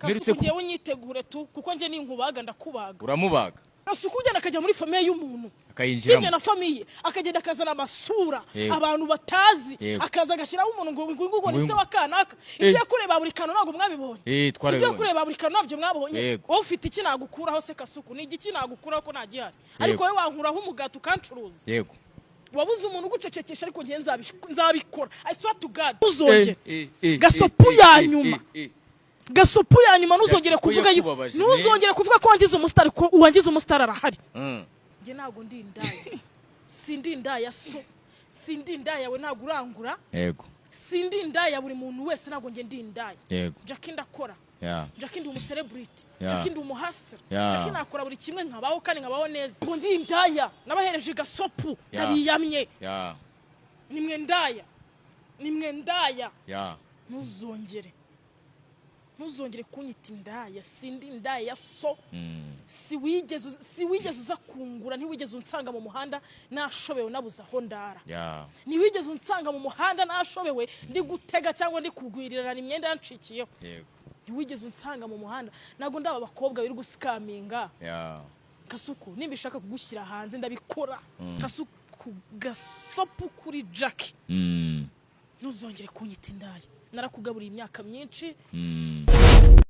Merutse kugiye unyitegure tu kuko nje ninkubaga ndakubaga. Uramubaga. Asukujya nakajya muri famille y'umuntu. Akayinjiramo. Simye na famille akagenda akazana amasura abantu batazi akaza agashiraho umuntu ngo nise wakanaka. Ivyo kureba buri kantu nago mwabibonye. Ivyo kureba buri kantu nabyo mwabonye. Wowe ufite iki nagukuraho se Kasuku ni igiki nagukuraho ko nagihari. Ariko we wankuraho umugati ukancuruza. Yego. Wabuze umuntu gucecekesha ariko ngiye nzabikora. I swear to God. Uzonge. Gasopu ya nyuma. Gasopu ya nyuma nuzongere kuvuga ko wangize umustar ko wangize umustar arahari. Nge nago ndi indaya. Sindi indaya so. Sindi indaya we nago urangura. Yego. Sindi indaya buri muntu wese nago nge ndi indaya. Yego. Jackie ndakora. Jackie ndi umucelebrity. Jackie ndi umuhasira. Jackie nakora buri kimwe nkabaho kandi nkabaho neza. Ngo ndi indaya nabahereje gasopu nabiyamye. Nimwe ndaya. Nimwe ndaya. Ntuzongere kunyita indaya. Sindi indaya so. Siwigeze uza kungura ntiwigeze unsanga mu muhanda nashobewe nabuza aho ndara. Ntiwigeze unsanga mu muhanda nashobewe ndi gutega cyangwa ndi kugwirirana imyenda yancikiyeho. Ntiwigeze unsanga mu muhanda nago ndaba abakobwa biri gusikaminga. Kasuku nimbishaka kugushyira hanze ndabikora. Kasuku gasopu kuri Jackie. Ntuzongere kunyita indaya. Narakugaburiye imyaka myinshi